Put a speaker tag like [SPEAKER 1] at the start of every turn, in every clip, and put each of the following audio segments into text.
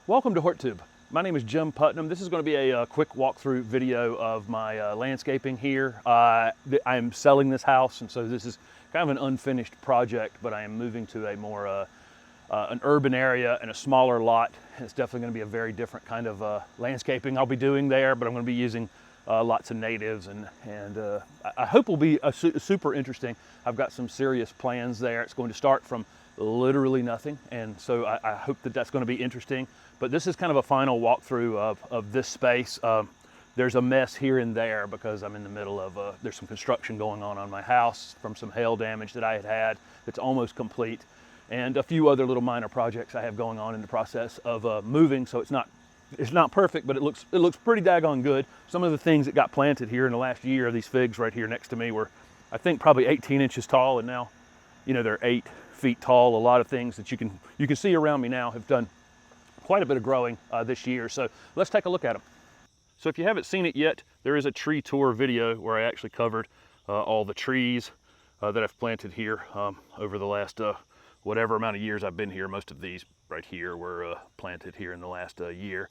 [SPEAKER 1] Welcome to HortTube. My name is Jim Putnam. This is going to be a quick walkthrough video of my landscaping here. I am selling this house, and so this is kind of an unfinished project, but I am moving to a more an urban area and a smaller lot. It's definitely going to be a very different kind of landscaping I'll be doing there, but I'm going to be using lots of natives, and I hope will be super interesting. I've got some serious plans there. It's going to start from literally nothing, and so I hope that that's going to be interesting. But this is kind of a final walkthrough of this space. There's a mess here and there because I'm in the middle of, there's some construction going on my house from some hail damage that I had that's almost complete, and a few other little minor projects I have going on in the process of moving. So it's not perfect, but it looks pretty daggone good. Some of the things that got planted here in the last year, these figs right here next to me, were I think probably 18 inches tall, and now, you know, they're 8 feet tall. A lot of things that you can see around me now have done quite a bit of growing this year. So let's take a look at them. So if you haven't seen it yet, there is a tree tour video where I actually covered all the trees that I've planted here over the last whatever amount of years I've been here. Most of these right here were planted here in the last year,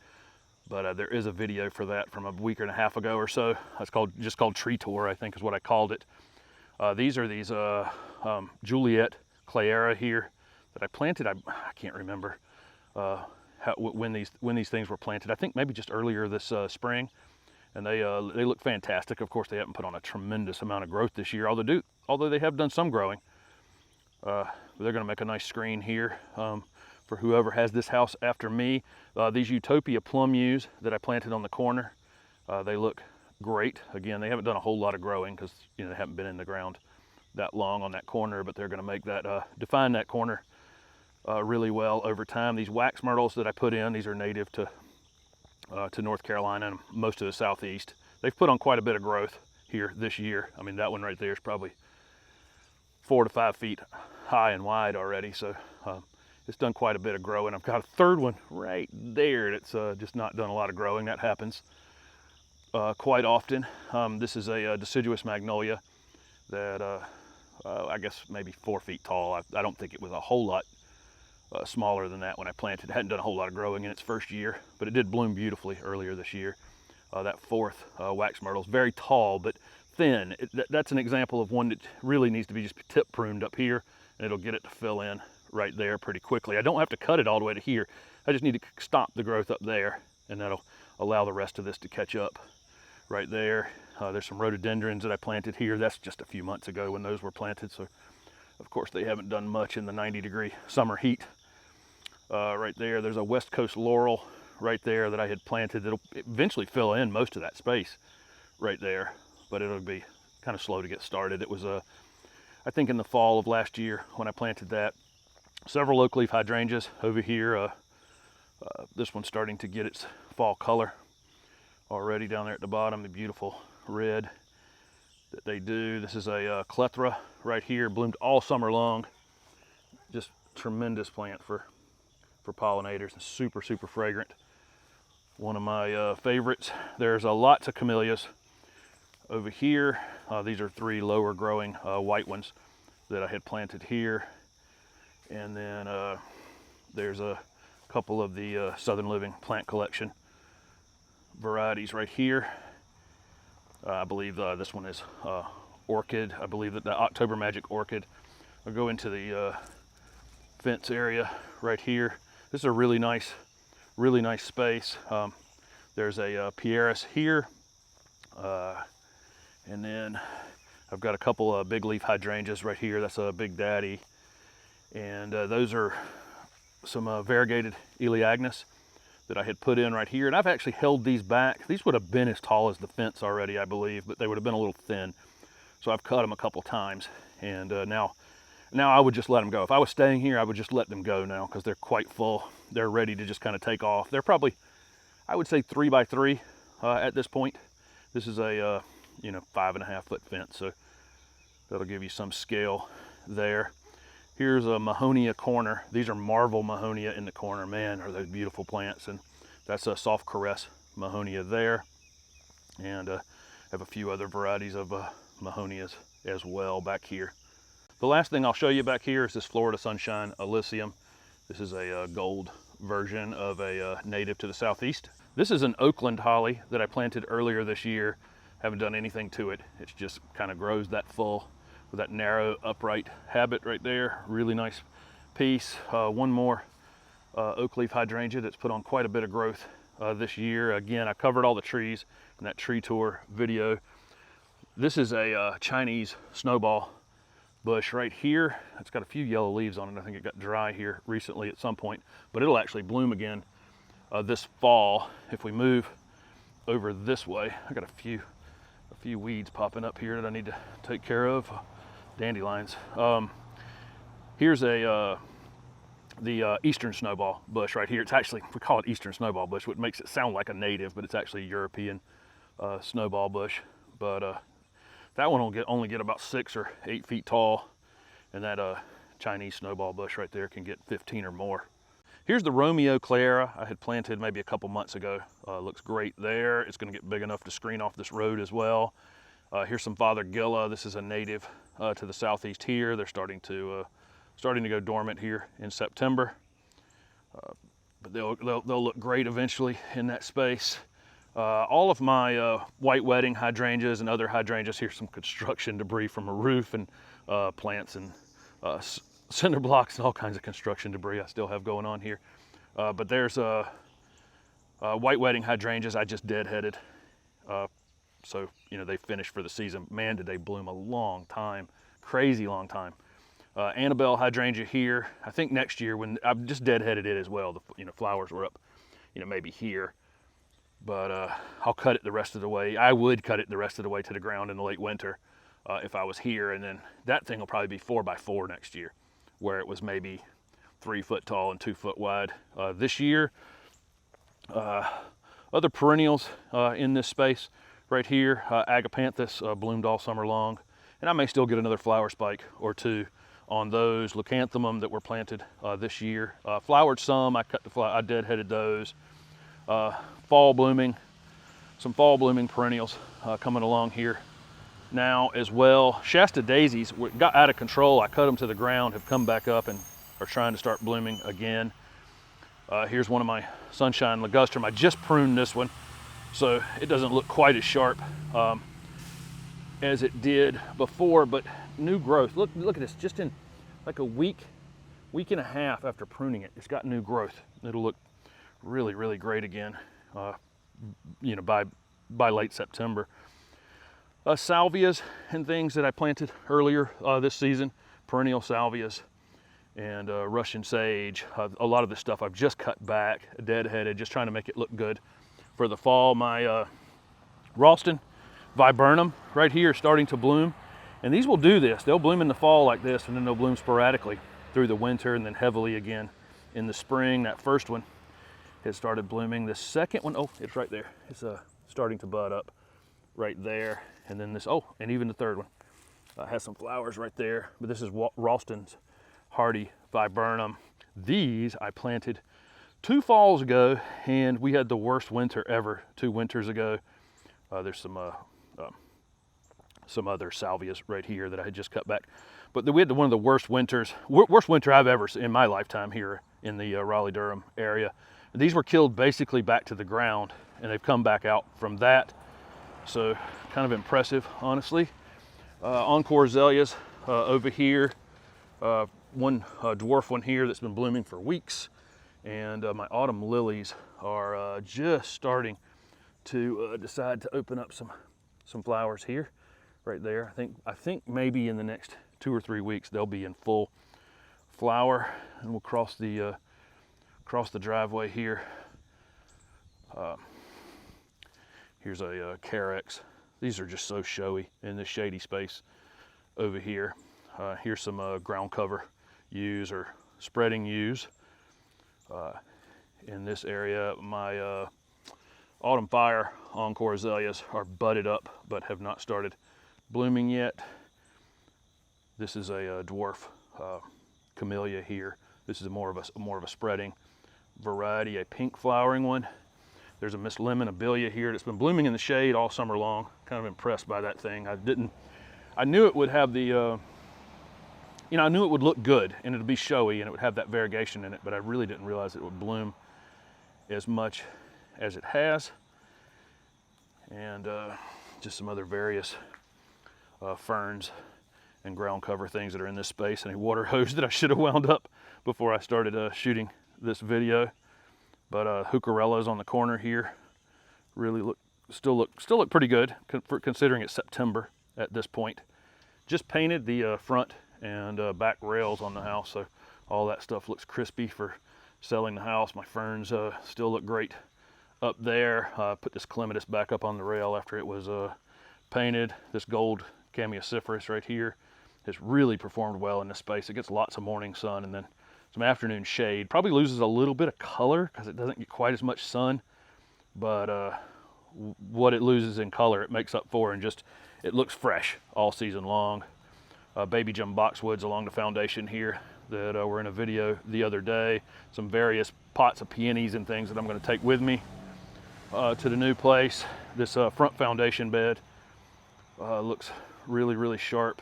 [SPEAKER 1] but there is a video for that from a week and a half ago or so. It's just called Tree Tour, I think is what I called it. These are these Juliet Clayera here that I planted. I can't remember when these things were planted. I think maybe just earlier this spring, and they look fantastic. Of course, they haven't put on a tremendous amount of growth this year, although they have done some growing. They're going to make a nice screen here for whoever has this house after me. These Utopia plum yews that I planted on the corner, they look great. Again, they haven't done a whole lot of growing because, you know, they haven't been in the ground that long on that corner, but they're going to make that define that corner really well over time. These wax myrtles that I put in, these are native to North Carolina and most of the Southeast. They've put on quite a bit of growth here this year. I mean, that one right there is probably 4 to 5 feet high and wide already, so it's done quite a bit of growing. I've got a third one right there that's just not done a lot of growing. That happens quite often. This is a deciduous magnolia that I guess maybe 4 feet tall. I don't think it was a whole lot smaller than that when I planted. It hadn't done a whole lot of growing in its first year, but it did bloom beautifully earlier this year. That fourth wax myrtle is very tall but thin. That's an example of one that really needs to be just tip pruned up here, and it'll get it to fill in right there pretty quickly. I don't have to cut it all the way to here. I just need to stop the growth up there, and that'll allow the rest of this to catch up right there. There's some rhododendrons that I planted here. That's just a few months ago when those were planted, so of course they haven't done much in the 90-degree summer heat. Right there, there's a West Coast laurel right there that I had planted that'll eventually fill in most of that space right there, but it'll be kind of slow to get started. It was I think in the fall of last year when I planted that. Several oak leaf hydrangeas over here. This one's starting to get its fall color already down there at the bottom, the beautiful red that they do. This is a clethra right here, bloomed all summer long. Just tremendous plant for pollinators, and super fragrant. One of my favorites. There's lots of camellias over here. These are 3 lower growing white ones that I had planted here, and then there's a couple of the Southern Living Plant Collection varieties right here. I believe this one is orchid. I believe that the October Magic orchid. I'll go into the fence area right here. This is a really nice space. There's a Pieris here, and then I've got a couple of big leaf hydrangeas right here. That's a Big Daddy, and those are some variegated Elaeagnus that I had put in right here, and I've actually held these back. These would have been as tall as the fence already, I believe, but they would have been a little thin. So I've cut them a couple times, and now I would just let them go. If I was staying here, I would just let them go now because they're quite full. They're ready to just kind of take off. They're probably, I would say 3 by 3 at this point. This is a 5.5 foot fence, so that'll give you some scale there. Here's a Mahonia corner. These are Marvel Mahonia in the corner. Man, are those beautiful plants. And that's a soft caress Mahonia there. And I have a few other varieties of Mahonias as well back here. The last thing I'll show you back here is this Florida Sunshine Elysium. This is a gold version of a native to the southeast. This is an Oakland holly that I planted earlier this year. Haven't done anything to it. It just kind of grows that full with that narrow upright habit right there. Really nice piece. One more oak leaf hydrangea that's put on quite a bit of growth this year. Again, I covered all the trees in that tree tour video. This is a Chinese snowball bush right here. It's got a few yellow leaves on it. I think it got dry here recently at some point, but it'll actually bloom again this fall. If we move over this way, I got a few weeds popping up here that I need to take care of. Dandelions. Here's the eastern snowball bush right here. It's actually, we call it eastern snowball bush, which makes it sound like a native, but it's actually a European snowball bush. But that one will only get about 6 or 8 feet tall, and that Chinese snowball bush right there can get 15 or more. Here's the Romeo Clara I had planted maybe a couple months ago. Looks great there. It's going to get big enough to screen off this road as well. Here's some Fothergilla. This is a native to the southeast here. They're starting to go dormant here in September, but they'll look great eventually in that space. All of my white wedding hydrangeas and other hydrangeas. Here's some construction debris from a roof and plants and cinder blocks and all kinds of construction debris I still have going on here. But there's white wedding hydrangeas I just deadheaded. So, you know, they finished for the season. Man, did they bloom a long time, crazy long time. Annabelle hydrangea here. I think next year, when I've just deadheaded it as well, the flowers were up, maybe here. But I'll cut it the rest of the way. I would cut it the rest of the way to the ground in the late winter if I was here. And then that thing will probably be 4x4 next year, where it was maybe 3 foot tall and 2 foot wide. This year, other perennials in this space right here, agapanthus bloomed all summer long. And I may still get another flower spike or two on those. Leucanthemum that were planted this year. Flowered some, I deadheaded those. Fall blooming, some fall blooming perennials coming along here now as well. Shasta daisies got out of control. I cut them to the ground, have come back up and are trying to start blooming again. Here's one of my sunshine ligustrum. I just pruned this one, so it doesn't look quite as sharp as it did before, but new growth. Look at this, just in like a week and a half after pruning it, it's got new growth. It'll look really, really great again, by late September. Salvias and things that I planted earlier this season, perennial salvias and Russian sage. A lot of this stuff I've just cut back, deadheaded, just trying to make it look good for the fall. My Ralston viburnum right here is starting to bloom, and these will do this. They'll bloom in the fall like this, and then they'll bloom sporadically through the winter and then heavily again in the spring. That first one has started blooming. The second one, oh, it's right there. It's starting to bud up right there. And then this, and even the third one has some flowers right there. But this is Ralston's hardy viburnum. These I planted 2 falls ago, and we had the worst winter ever 2 winters ago. There's some other salvias right here that I had just cut back. But we had one of the worst winter I've ever seen in my lifetime here in the Raleigh-Durham area. These were killed basically back to the ground, and they've come back out from that. So kind of impressive, honestly. Encore Azaleas over here. One dwarf one here that's been blooming for weeks. And my autumn lilies are just starting to decide to open up some flowers here, right there. I think maybe in the next 2 or 3 weeks they'll be in full flower, and we'll cross the driveway here. Here's a Carex. These are just so showy in this shady space over here. Here's some ground cover yews or spreading yews. In this area, my autumn fire Encore Azaleas are budded up but have not started blooming yet. This is a dwarf camellia here. This is more of a spreading variety, a pink flowering one. There's a Miss Lemon abelia here that's been blooming in the shade all summer long. Kind of impressed by that thing. I knew it would have the you know, I knew it would look good and it would be showy and it would have that variegation in it, but I really didn't realize it would bloom as much as it has. And just some other various ferns and ground cover things that are in this space, and a water hose that I should have wound up before I started shooting this video. But heucherellas on the corner here really still look pretty good considering it's September at this point. Just painted the front and back rails on the house, so all that stuff looks crispy for selling the house. My ferns still look great up there. Put this clematis back up on the rail after it was painted. This gold Chamaecyparis right here has really performed well in this space. It gets lots of morning sun and then some afternoon shade. Probably loses a little bit of color because it doesn't get quite as much sun, but what it loses in color it makes up for, and just it looks fresh all season long. Baby gem boxwoods along the foundation here that were in a video the other day. Some various pots of peonies and things that I'm going to take with me to the new place. This front foundation bed looks really sharp.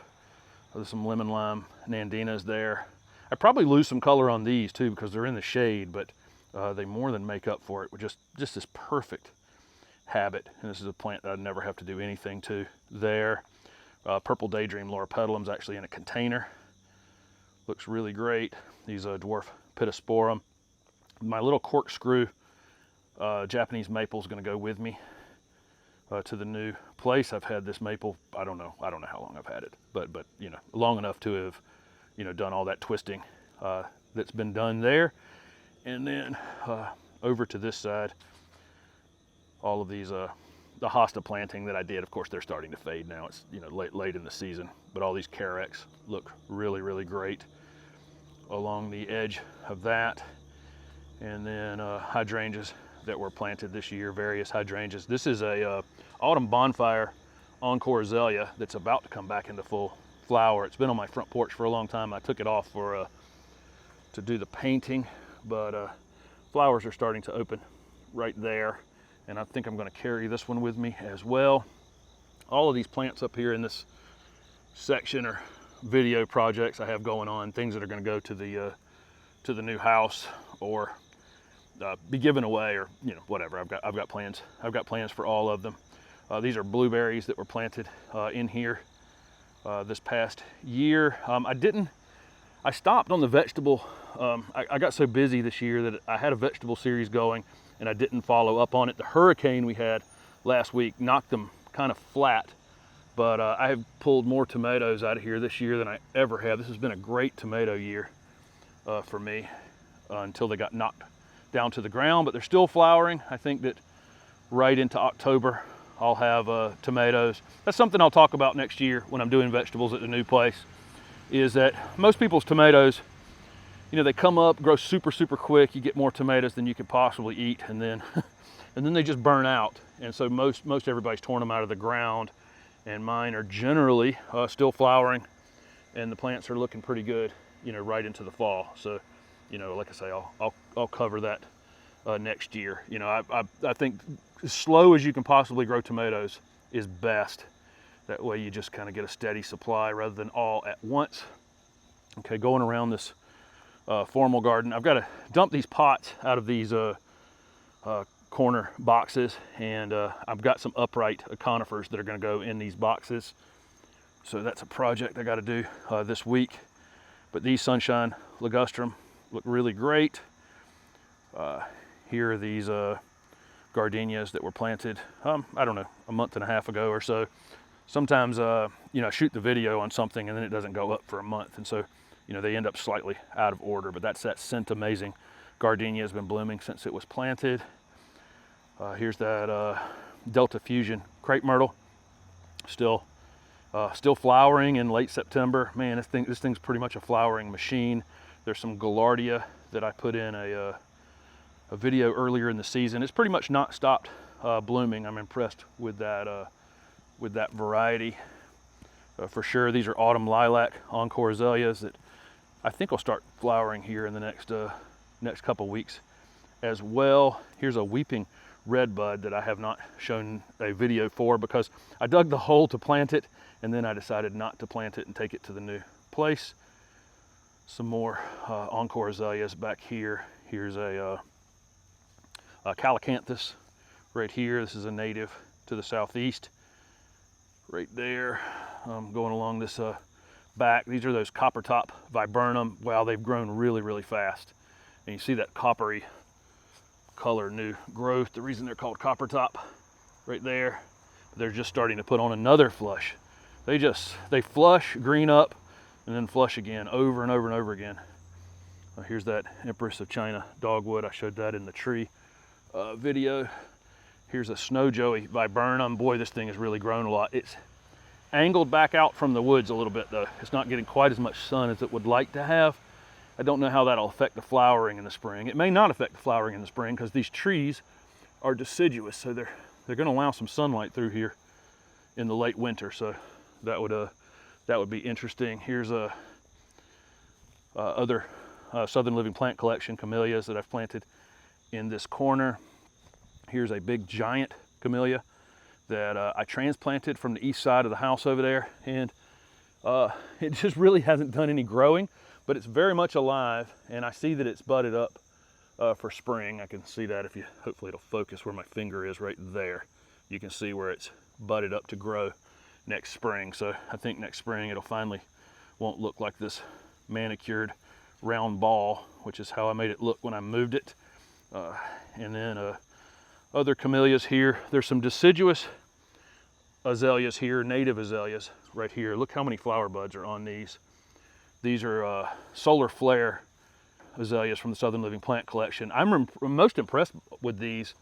[SPEAKER 1] There's some lemon lime nandinas there. I probably lose some color on these too because they're in the shade, but they more than make up for it with just this perfect habit. And this is a plant that I'd never have to do anything to there. Purple daydream loropetalum's actually in a container. Looks really great. These dwarf pittosporum. My little corkscrew Japanese maple is going to go with me to the new place. I've had this maple, I don't know how long I've had it, but you know, long enough to have, you know, done all that twisting that's been done there. And then over to this side, all of these the hosta planting that I did, of course they're starting to fade now. It's, you know, late in the season, but all these carex look really great along the edge of that. And then hydrangeas that were planted this year, various hydrangeas. This is a autumn bonfire Encore Azalea that's about to come back into full flower. It's been on my front porch for a long time. I took it off for to do the painting, but flowers are starting to open right there. And I think I'm going to carry this one with me as well. All of these plants up here in this section are video projects I have going on, things that are going to go to the new house or be given away, or, you know, whatever. I've got plans. I've got plans for all of them. These are blueberries that were planted in here this past year. I stopped on the vegetable. I got so busy this year that I had a vegetable series going and I didn't follow up on it. The hurricane we had last week knocked them kind of flat, but I have pulled more tomatoes out of here this year than I ever have. This has been a great tomato year for me until they got knocked down to the ground, but they're still flowering. I think that right into October I'll have tomatoes. That's something I'll talk about next year when I'm doing vegetables at the new place, is that most people's tomatoes, you know, they come up, grow super quick. You get more tomatoes than you could possibly eat, and then and then they just burn out. And so most everybody's torn them out of the ground, and mine are generally still flowering, and the plants are looking pretty good, you know, right into the fall. So, you know, like I say, I'll cover that next year. You know, I think as slow as you can possibly grow tomatoes is best. That way you just kind of get a steady supply rather than all at once. Okay, going around this formal garden, I've got to dump these pots out of these corner boxes, and I've got some upright conifers that are going to go in these boxes. So that's a project I got to do this week. But these sunshine ligustrum look really great. Here are these gardenias that were planted, I don't know, a month and a half ago or so. Sometimes, you know, I shoot the video on something and then it doesn't go up for a month. And so, you know, they end up slightly out of order, but that's that Scent Amazing gardenia has been blooming since it was planted. Here's that Delta Fusion crepe myrtle, still flowering in late September. Man, this thing's pretty much a flowering machine. There's some Gaillardia that I put in a video earlier in the season. It's pretty much not stopped blooming. I'm impressed with that variety for sure. These are autumn lilac Encore Azaleas that I think will start flowering here in the next couple weeks as well. Here's a weeping redbud that I have not shown a video for because I dug the hole to plant it and then I decided not to plant it and take it to the new place. some more Encore Azaleas back here. Here's a Calacanthus right here. This is a native to the southeast. Right there, going along this back. These are those copper top viburnum. Wow, they've grown really, really fast. And you see that coppery color, new growth. The reason they're called copper top right there, they're just starting to put on another flush. They flush, green up, and then flush again, over and over and over again. Here's that Empress of China dogwood. I showed that in the tree video. Here's a snow joey viburnum. Boy, this thing has really grown a lot. It's angled back out from the woods a little bit though. It's not getting quite as much sun as it would like to have. I don't know how that'll affect the flowering in the spring. It may not affect the flowering in the spring because these trees are deciduous, so they're going to allow some sunlight through here in the late winter. So that would be interesting. Here's a other Southern Living plant collection camellias that I've planted in this corner. Here's a big giant camellia that I transplanted from the east side of the house over there, and it just really hasn't done any growing, but it's very much alive, and I see that it's budded up for spring. I can see that if you, hopefully it'll focus where my finger is right there. You can see where it's budded up to grow next spring. So I think next spring it'll finally won't look like this manicured round ball, which is how I made it look when I moved it. And then other camellias here. There's some deciduous azaleas here, native azaleas right here. Look how many flower buds are on these. These are solar flare azaleas from the Southern Living plant collection. I'm most impressed with these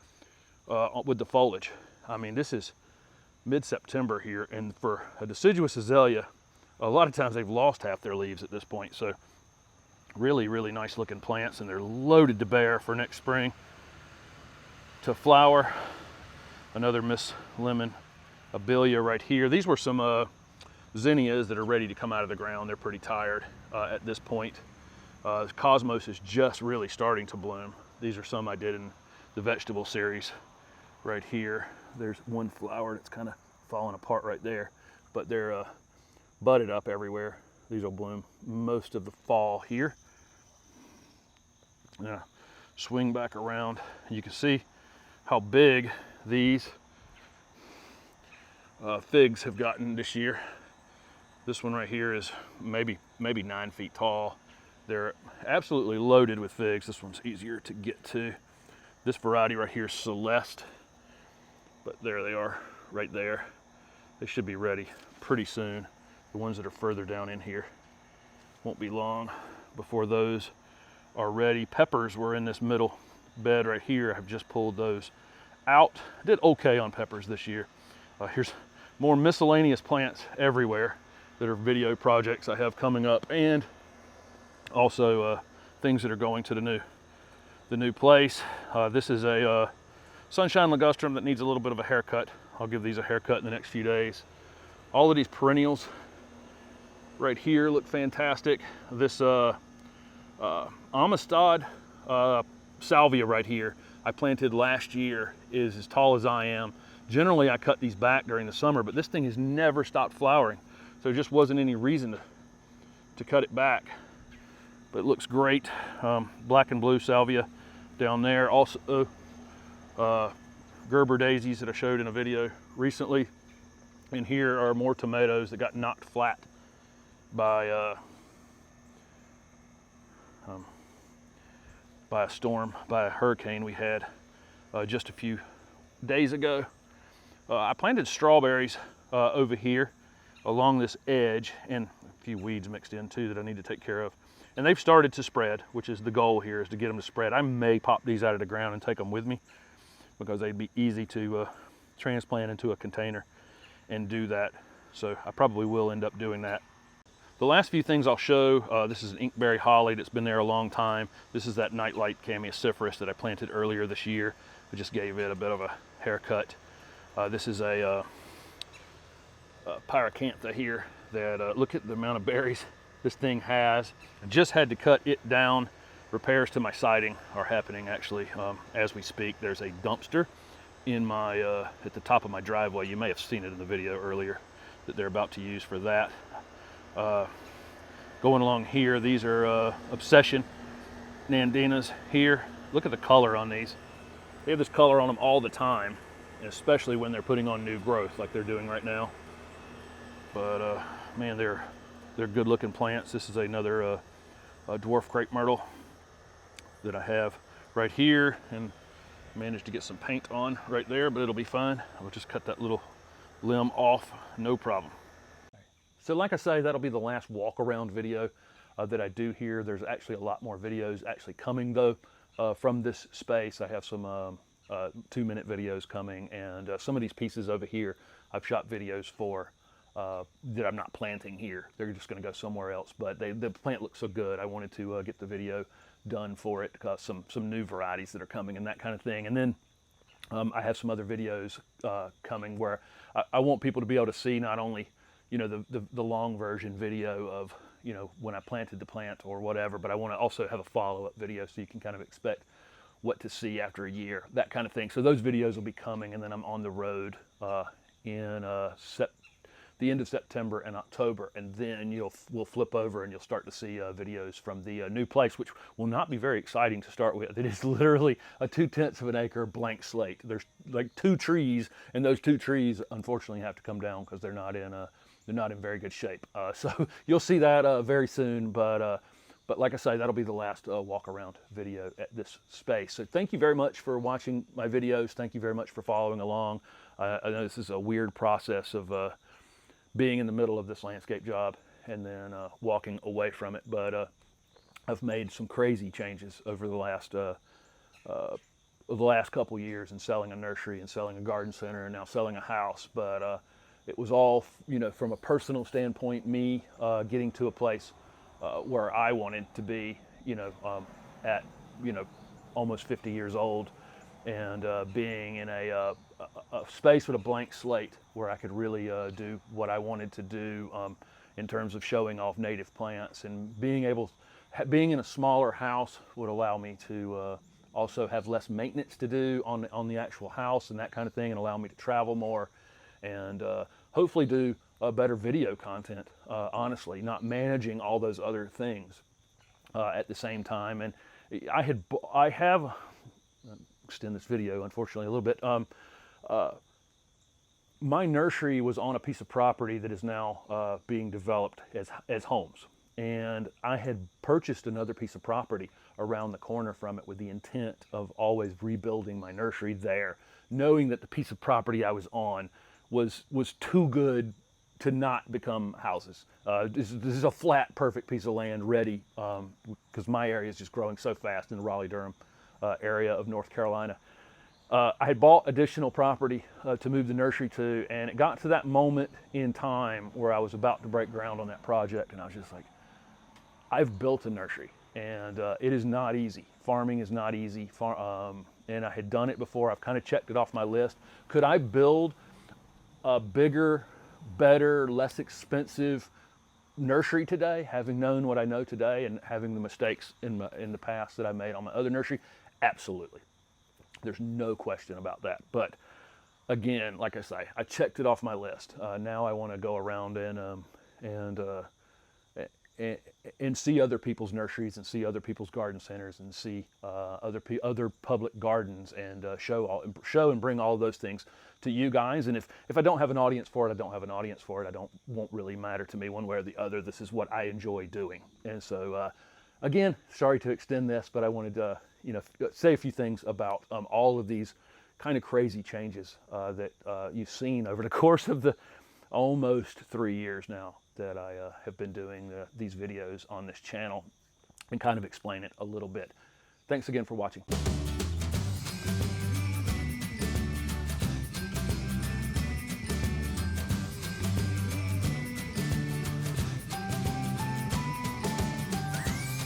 [SPEAKER 1] with the foliage. I mean, this is mid-September here, and for a deciduous azalea, a lot of times they've lost half their leaves at this point. So really, really nice looking plants, and they're loaded to bear for next spring to flower. Another Miss Lemon Abelia right here. These were some zinnias that are ready to come out of the ground. They're pretty tired at this point. Cosmos is just really starting to bloom. These are some I did in the vegetable series right here. There's one flower that's kind of falling apart right there, but they're budded up everywhere. These will bloom most of the fall here. Swing back around. You can see how big these figs have gotten this year. This one right here is maybe 9 feet tall. They're absolutely loaded with figs. This one's easier to get to. This variety right here is Celeste, but there they are right there. They should be ready pretty soon. The ones that are further down in here won't be long before those are ready. Peppers were in this middle bed right here. I've just pulled those out. I did okay on peppers this year. Here's more miscellaneous plants everywhere that are video projects I have coming up, and also things that are going to the new place. This is a sunshine ligustrum that needs a little bit of a haircut. I'll give these a haircut in the next few days. All of these perennials right here look fantastic. This Amistad salvia right here I planted last year is as tall as I am. Generally I cut these back during the summer, but this thing has never stopped flowering, so there just wasn't any reason to cut it back. But it looks great. Black and blue salvia down there. Also Gerber daisies that I showed in a video recently. And here are more tomatoes that got knocked flat by a storm, by a hurricane we had just a few days ago. I planted strawberries over here along this edge, and a few weeds mixed in too that I need to take care of. And they've started to spread, which is the goal here, is to get them to spread. I may pop these out of the ground and take them with me because they'd be easy to transplant into a container and do that. So I probably will end up doing that. The last few things I'll show, this is an inkberry holly that's been there a long time. This is that nightlight Chamaecyparis that I planted earlier this year. I just gave it a bit of a haircut. This is a pyracantha here that, look at the amount of berries this thing has. I just had to cut it down. Repairs to my siding are happening actually as we speak. There's a dumpster in my at the top of my driveway. You may have seen it in the video earlier that they're about to use for that. going along here. These are Obsession Nandinas here. Look at the color on these. They have this color on them all the time, especially when they're putting on new growth like they're doing right now. But man, they're good looking plants. This is another dwarf crepe myrtle that I have right here, and managed to get some paint on right there, but it'll be fine. I'll just cut that little limb off, no problem. So like I say, that'll be the last walk around video that I do here. There's actually a lot more videos actually coming though from this space. I have some 2-minute videos coming, and some of these pieces over here I've shot videos for that I'm not planting here. They're just going to go somewhere else, but the plant looks so good I wanted to get the video done for it. Some new varieties that are coming and that kind of thing. And then I have some other videos coming where I want people to be able to see not only, you know, the long version video of, you know, when I planted the plant or whatever, but I want to also have a follow-up video so you can kind of expect what to see after a year, that kind of thing. So those videos will be coming, and then I'm on the road in the end of September and October, and then we'll flip over and you'll start to see videos from the new place, which will not be very exciting to start with. It is literally a 2/10 of an acre blank slate. There's like 2 trees, and those 2 trees unfortunately have to come down because they're not in very good shape. So you'll see that very soon, but like I say, that'll be the last walk around video at this space. So thank you very much for watching my videos. Thank you very much for following along. I know this is a weird process of being in the middle of this landscape job and then walking away from it, but I've made some crazy changes over the last couple years in selling a nursery and selling a garden center and now selling a house. But it was all, you know, from a personal standpoint, me getting to a place where I wanted to be, you know, at, you know, almost 50 years old, and being in a space with a blank slate where I could really do what I wanted to do in terms of showing off native plants, and being in a smaller house would allow me to also have less maintenance to do on the actual house and that kind of thing, and allow me to travel more and hopefully do better video content, honestly, not managing all those other things at the same time. And I have extend this video unfortunately a little bit. My nursery was on a piece of property that is now being developed as homes, and I had purchased another piece of property around the corner from it with the intent of always rebuilding my nursery there, knowing that the piece of property I was on was too good to not become houses. This is a flat, perfect piece of land ready, because my area is just growing so fast in the Raleigh-Durham area of North Carolina. I had bought additional property to move the nursery to, and it got to that moment in time where I was about to break ground on that project, and I was just like, I've built a nursery, and it is not easy. Farming is not easy, and I had done it before. I've kind of checked it off my list. Could I build a bigger, better, less expensive nursery today, having known what I know today and having the mistakes in the past that I made on my other nursery? Absolutely. There's no question about that. But again, like I say, I checked it off my list. Now I want to go around and see other people's nurseries and see other people's garden centers and see other public gardens, and show and bring all of those things to you guys. And if I don't have an audience for it, I don't have an audience for it. Won't really matter to me one way or the other. This is what I enjoy doing. And so again, sorry to extend this, but I wanted to say a few things about all of these kind of crazy changes that you've seen over the course of the almost 3 years now that I have been doing these videos on this channel, and kind of explain it a little bit. Thanks again for watching.